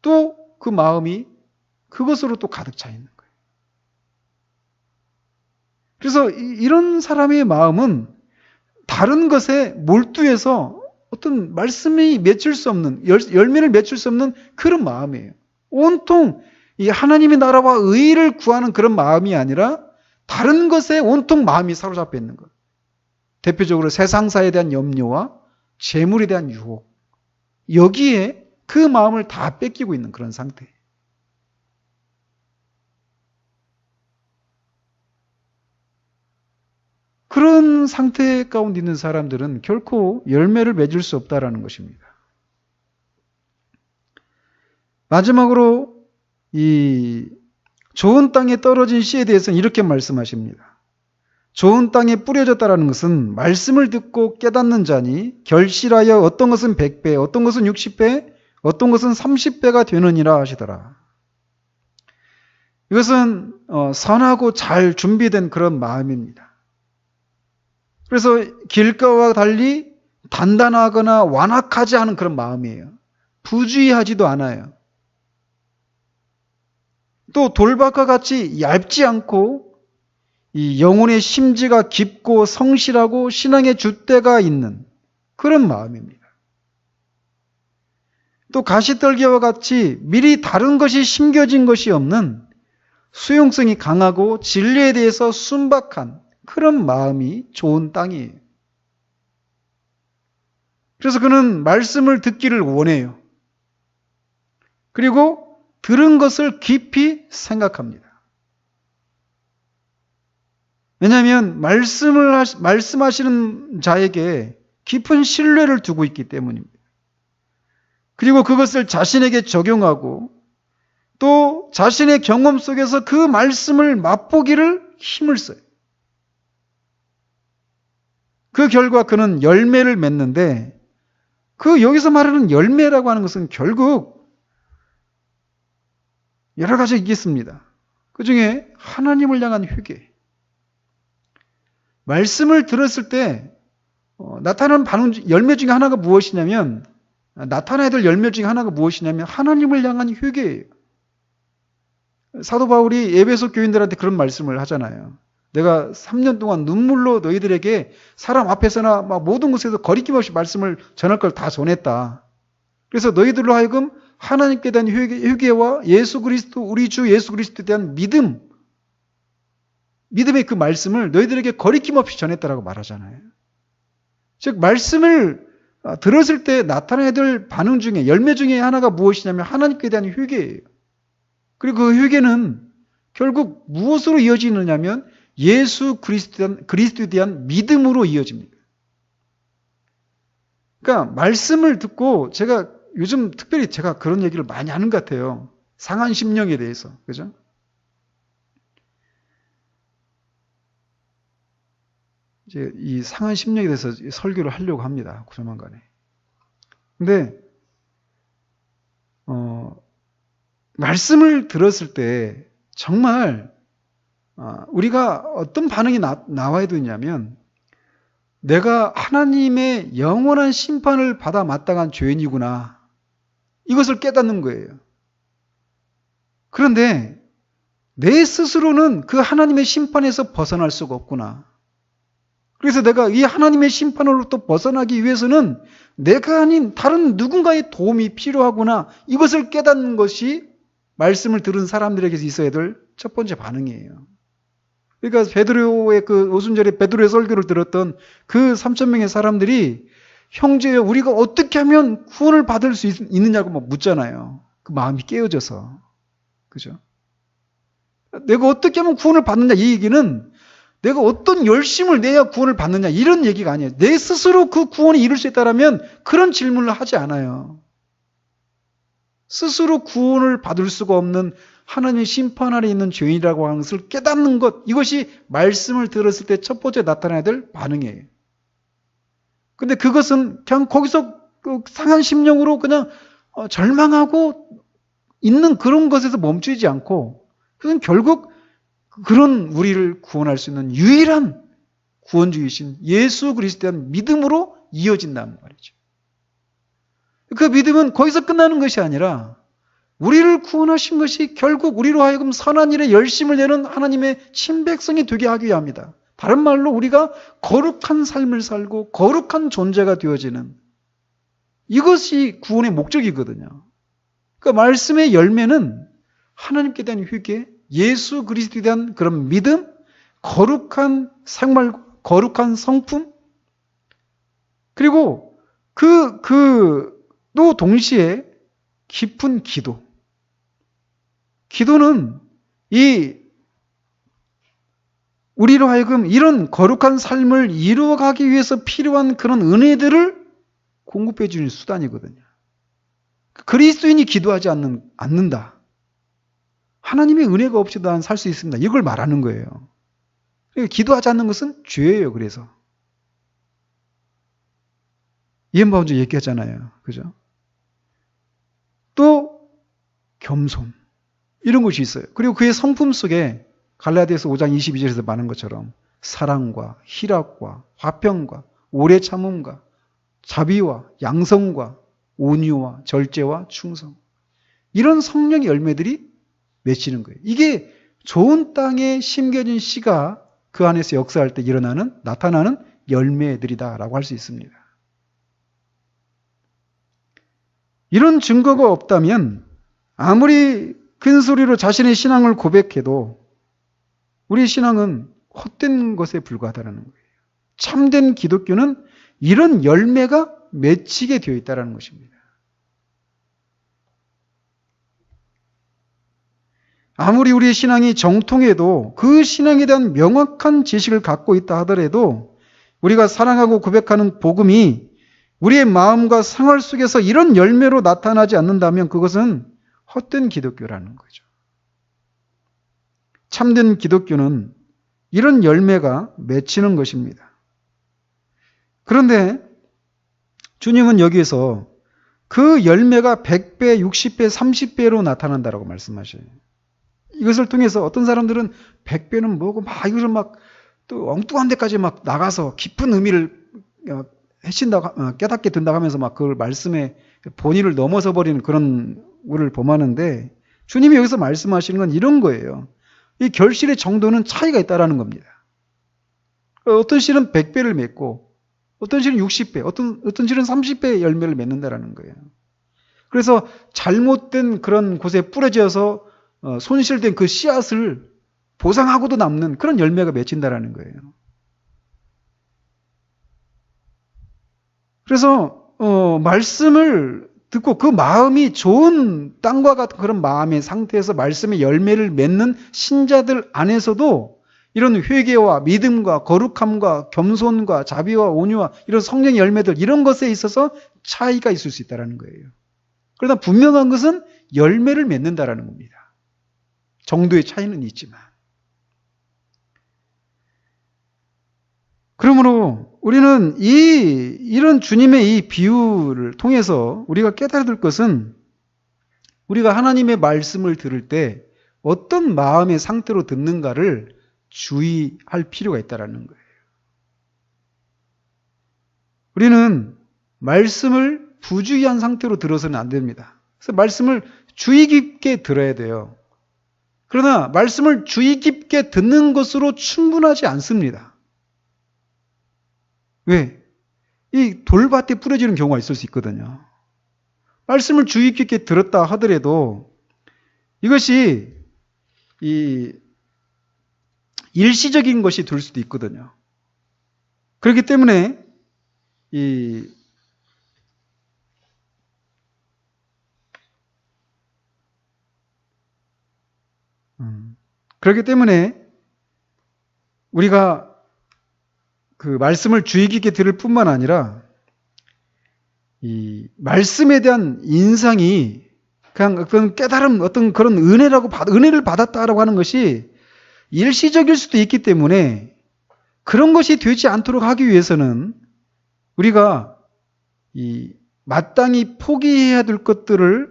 또 그 마음이 그것으로 또 가득 차 있는 거예요. 그래서 이런 사람의 마음은 다른 것에 몰두해서 어떤 말씀이 맺힐 수 없는, 열매를 맺힐 수 없는 그런 마음이에요. 온통 이 하나님의 나라와 의를 구하는 그런 마음이 아니라 다른 것에 온통 마음이 사로잡혀 있는 거예요. 대표적으로 세상사에 대한 염려와 재물에 대한 유혹. 여기에 그 마음을 다 뺏기고 있는 그런 상태예요. 그런 상태 가운데 있는 사람들은 결코 열매를 맺을 수 없다라는 것입니다. 마지막으로 이 좋은 땅에 떨어진 씨에 대해서는 이렇게 말씀하십니다. 좋은 땅에 뿌려졌다라는 것은 말씀을 듣고 깨닫는 자니 결실하여 어떤 것은 100배, 어떤 것은 60배, 어떤 것은 30배가 되느니라 하시더라. 이것은 선하고 잘 준비된 그런 마음입니다. 그래서 길가와 달리 단단하거나 완악하지 않은 그런 마음이에요. 부주의하지도 않아요. 또 돌밭과 같이 얇지 않고 이 영혼의 심지가 깊고 성실하고 신앙의 줏대가 있는 그런 마음입니다. 또 가시떨기와 같이 미리 다른 것이 심겨진 것이 없는 수용성이 강하고 진리에 대해서 순박한 그런 마음이 좋은 땅이에요. 그래서 그는 말씀을 듣기를 원해요. 그리고 들은 것을 깊이 생각합니다. 왜냐하면 말씀하시는 자에게 깊은 신뢰를 두고 있기 때문입니다. 그리고 그것을 자신에게 적용하고 또 자신의 경험 속에서 그 말씀을 맛보기를 힘을 써요. 그 결과 그는 열매를 맺는데 여기서 말하는 열매라고 하는 것은 결국 여러 가지 있겠습니다. 그 중에 하나님을 향한 회개. 말씀을 들었을 때 나타나는 반응, 열매 중에 하나가 무엇이냐면, 나타나야 될 열매 중에 하나가 무엇이냐면 하나님을 향한 회개예요. 사도 바울이 에베소 교인들한테 그런 말씀을 하잖아요. 내가 3년 동안 눈물로 너희들에게 사람 앞에서나 막 모든 곳에서 거리낌 없이 말씀을 전할 걸 다 전했다. 그래서 너희들로 하여금 하나님께 대한 회개와 예수 그리스도, 우리 주 예수 그리스도에 대한 믿음의 그 말씀을 너희들에게 거리낌 없이 전했다라고 말하잖아요. 즉 말씀을 들었을 때 나타나야 될 반응 중에 열매 중에 하나가 무엇이냐면 하나님께 대한 회개예요. 그리고 그 회개는 결국 무엇으로 이어지느냐면 예수 그리스도에 대한 믿음으로 이어집니다. 그러니까 말씀을 듣고 제가 요즘 특별히 제가 그런 얘기를 많이 하는 것 같아요. 상한 심령에 대해서. 그죠? 이제 이 상한 심령에 대해서 설교를 하려고 합니다. 조만간에. 근데 말씀을 들었을 때 정말 우리가 어떤 반응이 나와야 되냐면 내가 하나님의 영원한 심판을 받아 마땅한 죄인이구나. 이것을 깨닫는 거예요. 그런데 내 스스로는 그 하나님의 심판에서 벗어날 수가 없구나. 그래서 내가 이 하나님의 심판으로부터 벗어나기 위해서는 내가 아닌 다른 누군가의 도움이 필요하구나. 이것을 깨닫는 것이 말씀을 들은 사람들에게서 있어야 될 첫 번째 반응이에요. 그러니까 베드로의 그 오순절에 베드로의 설교를 들었던 그 3,000명의 사람들이 형제여 우리가 어떻게 하면 구원을 받을 수 있느냐고 막 묻잖아요. 그 마음이 깨어져서. 그죠? 내가 어떻게 하면 구원을 받느냐 이 얘기는 내가 어떤 열심을 내야 구원을 받느냐 이런 얘기가 아니에요. 내 스스로 그 구원에 이룰 수 있다면 그런 질문을 하지 않아요. 스스로 구원을 받을 수가 없는 하나님의 심판 아래 있는 죄인이라고 하는 것을 깨닫는 것, 이것이 말씀을 들었을 때 첫 번째 나타나야 될 반응이에요. 근데 그것은 그냥 거기서 상한 심령으로 그냥 절망하고 있는 그런 것에서 멈추지 않고 그건 결국 그런 우리를 구원할 수 있는 유일한 구원주이신 예수 그리스도에 대한 믿음으로 이어진다는 말이죠. 그 믿음은 거기서 끝나는 것이 아니라 우리를 구원하신 것이 결국 우리로 하여금 선한 일에 열심을 내는 하나님의 친백성이 되게 하기 위함이다. 다른 말로 우리가 거룩한 삶을 살고 거룩한 존재가 되어지는 이것이 구원의 목적이거든요. 그 말씀의 열매는 하나님께 대한 회개, 예수 그리스도에 대한 그런 믿음, 거룩한 생활, 거룩한 성품, 그리고 또 동시에 깊은 기도. 기도는 우리로 하여금 이런 거룩한 삶을 이루어가기 위해서 필요한 그런 은혜들을 공급해 주는 수단이거든요. 그리스도인이 기도하지 않는다. 하나님의 은혜가 없이도 난 살 수 있습니다. 이걸 말하는 거예요. 기도하지 않는 것은 죄예요. 그래서 이엠바운즈 얘기하잖아요. 그죠? 또 겸손 이런 것이 있어요. 그리고 그의 성품 속에 갈라디아서 5장 22절에서 말하는 것처럼 사랑과 희락과 화평과 오래 참음과 자비와 양성과 온유와 절제와 충성 이런 성령의 열매들이 맺히는 거예요. 이게 좋은 땅에 심겨진 씨가 그 안에서 역사할 때 나타나는 열매들이다라고 할 수 있습니다. 이런 증거가 없다면 아무리 큰 소리로 자신의 신앙을 고백해도 우리 신앙은 헛된 것에 불과하다는 거예요. 참된 기독교는 이런 열매가 맺히게 되어 있다는 것입니다. 아무리 우리의 신앙이 정통해도 그 신앙에 대한 명확한 지식을 갖고 있다 하더라도 우리가 사랑하고 고백하는 복음이 우리의 마음과 생활 속에서 이런 열매로 나타나지 않는다면 그것은 헛된 기독교라는 거죠. 참된 기독교는 이런 열매가 맺히는 것입니다. 그런데 주님은 여기에서 그 열매가 100배, 60배, 30배로 나타난다라고 말씀하셔요. 이것을 통해서 어떤 사람들은 100배는 뭐고 막 이것을 막 또 엉뚱한 데까지 막 나가서 깊은 의미를 해친다고 깨닫게 된다고 하면서 막 그걸 말씀의 본의를 넘어서 버리는 그런 우를 범하는데, 주님이 여기서 말씀하시는 건 이런 거예요. 이 결실의 정도는 차이가 있다라는 겁니다. 어떤 실은 100배를 맺고 어떤 실은 60배, 어떤 실은 30배의 열매를 맺는다라는 거예요. 그래서 잘못된 그런 곳에 뿌려져서 손실된 그 씨앗을 보상하고도 남는 그런 열매가 맺힌다라는 거예요. 그래서 말씀을 듣고 그 마음이 좋은 땅과 같은 그런 마음의 상태에서 말씀의 열매를 맺는 신자들 안에서도 이런 회개와 믿음과 거룩함과 겸손과 자비와 온유와 이런 성령의 열매들, 이런 것에 있어서 차이가 있을 수 있다는 거예요. 그러나 분명한 것은 열매를 맺는다라는 겁니다. 정도의 차이는 있지만. 그러므로 우리는 이런 주님의 이 비유를 통해서 우리가 깨달아야 될 것은, 우리가 하나님의 말씀을 들을 때 어떤 마음의 상태로 듣는가를 주의할 필요가 있다는 거예요. 우리는 말씀을 부주의한 상태로 들어서는 안 됩니다. 그래서 말씀을 주의 깊게 들어야 돼요. 그러나 말씀을 주의 깊게 듣는 것으로 충분하지 않습니다. 왜? 이 돌밭에 뿌려지는 경우가 있을 수 있거든요. 말씀을 주의 깊게 들었다 하더라도 이것이 일시적인 것이 될 수도 있거든요. 그렇기 때문에 우리가 그 말씀을 주의 깊게 들을 뿐만 아니라 이 말씀에 대한 인상이 그냥 어떤 깨달음, 어떤 그런 은혜를 받았다라고 하는 것이 일시적일 수도 있기 때문에, 그런 것이 되지 않도록 하기 위해서는 우리가 마땅히 포기해야 될 것들을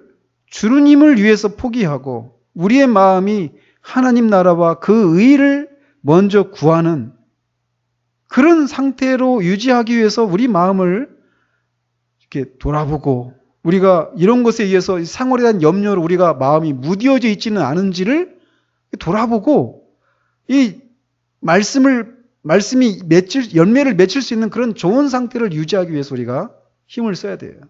주님을 위해서 포기하고 우리의 마음이 하나님 나라와 그 의를 먼저 구하는 그런 상태로 유지하기 위해서 우리 마음을 이렇게 돌아보고, 우리가 이런 것에 의해서 생활에 대한 염려로 우리가 마음이 무뎌져 있지는 않은지를 돌아보고, 이 말씀이 열매를 맺힐 수 있는 그런 좋은 상태를 유지하기 위해서 우리가 힘을 써야 돼요.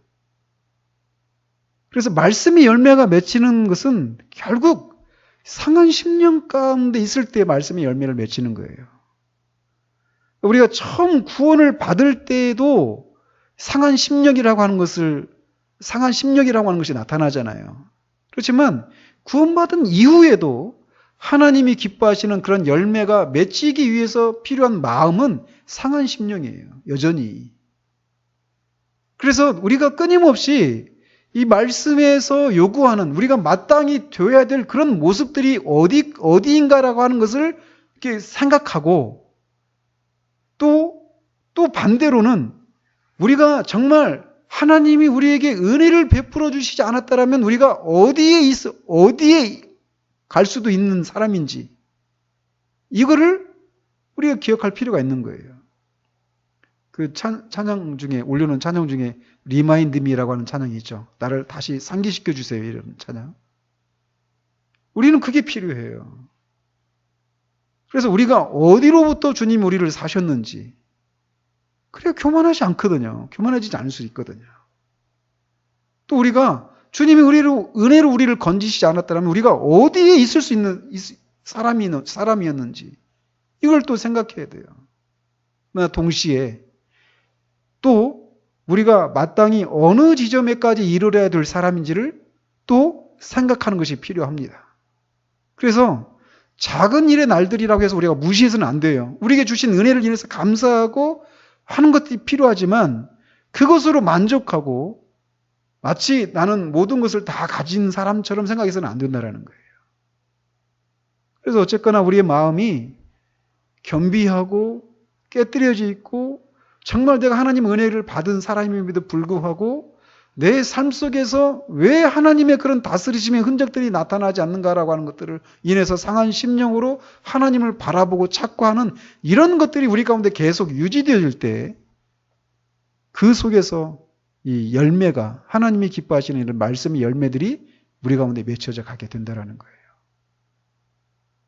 그래서 말씀의 열매가 맺히는 것은 결국 상한 심령 가운데 있을 때 말씀의 열매를 맺히는 거예요. 우리가 처음 구원을 받을 때에도 상한 심령이라고 하는 것이 나타나잖아요. 그렇지만 구원받은 이후에도 하나님이 기뻐하시는 그런 열매가 맺히기 위해서 필요한 마음은 상한 심령이에요. 여전히. 그래서 우리가 끊임없이 이 말씀에서 요구하는, 우리가 마땅히 되어야 될 그런 모습들이 어디인가라고 하는 것을 이렇게 생각하고, 또 반대로는 우리가 정말 하나님이 우리에게 은혜를 베풀어 주시지 않았다라면 우리가 어디에 갈 수도 있는 사람인지, 이거를 우리가 기억할 필요가 있는 거예요. 그 찬양 중에, 올려놓은 찬양 중에 Remind me라고 하는 찬양이 있죠. 나를 다시 상기시켜 주세요, 이런 찬양. 우리는 그게 필요해요. 그래서 우리가 어디로부터 주님이 우리를 사셨는지, 그래야 교만하지 않거든요. 교만해지지 않을 수 있거든요. 또 우리가 주님이 은혜로 우리를 건지시지 않았다면 우리가 어디에 있을 수 있는 사람이었는지, 이걸 또 생각해야 돼요. 동시에 또 우리가 마땅히 어느 지점에까지 이르러야 될 사람인지를 또 생각하는 것이 필요합니다. 그래서 작은 일의 날들이라고 해서 우리가 무시해서는 안 돼요. 우리에게 주신 은혜를 인해서 감사하고 하는 것들이 필요하지만, 그것으로 만족하고 마치 나는 모든 것을 다 가진 사람처럼 생각해서는 안 된다는 거예요. 그래서 어쨌거나 우리의 마음이 겸비하고 깨뜨려져 있고, 정말 내가 하나님 은혜를 받은 사람임에도 불구하고 내 삶 속에서 왜 하나님의 그런 다스리심의 흔적들이 나타나지 않는가라고 하는 것들을 인해서 상한 심령으로 하나님을 바라보고 찾고 하는 이런 것들이 우리 가운데 계속 유지되어질 때 그 속에서 이 열매가 하나님이 기뻐하시는 이런 말씀의 열매들이 우리 가운데 맺혀져 가게 된다는 거예요.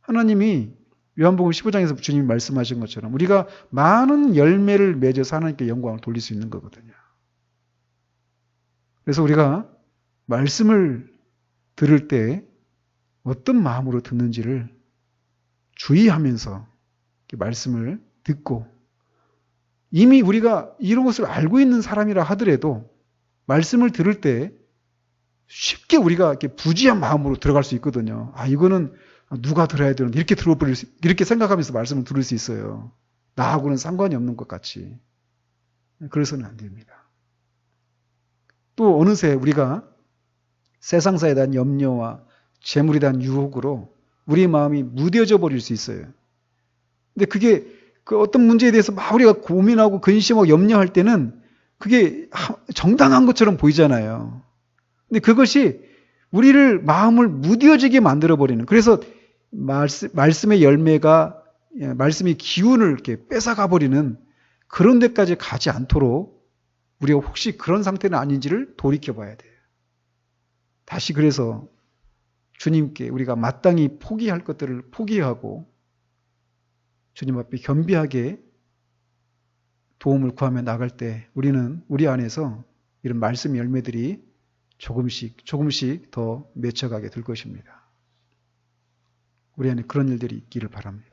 하나님이 요한복음 15장에서 주님이 말씀하신 것처럼 우리가 많은 열매를 맺어서 하나님께 영광을 돌릴 수 있는 거거든요. 그래서 우리가 말씀을 들을 때 어떤 마음으로 듣는지를 주의하면서 말씀을 듣고 이미 우리가 이런 것을 알고 있는 사람이라 하더라도 말씀을 들을 때 쉽게 우리가 이렇게 부지한 마음으로 들어갈 수 있거든요. 아, 이거는 누가 들어야 되는데 이렇게 생각하면서 말씀을 들을 수 있어요. 나하고는 상관이 없는 것 같이. 그래서는 안 됩니다. 또 어느새 우리가 세상사에 대한 염려와 재물에 대한 유혹으로 우리의 마음이 무뎌져 버릴 수 있어요. 근데 그게 그 어떤 문제에 대해서 막 우리가 고민하고 근심하고 염려할 때는 그게 정당한 것처럼 보이잖아요. 근데 그것이 우리를 마음을 무뎌지게 만들어버리는, 그래서 말씀의 열매가, 말씀의 기운을 이렇게 뺏어가버리는 그런 데까지 가지 않도록 우리가 혹시 그런 상태는 아닌지를 돌이켜봐야 돼요. 다시 그래서 주님께 우리가 마땅히 포기할 것들을 포기하고 주님 앞에 겸비하게 도움을 구하며 나갈 때 우리는 우리 안에서 이런 말씀 열매들이 조금씩 더 맺혀가게 될 것입니다. 우리 안에 그런 일들이 있기를 바랍니다.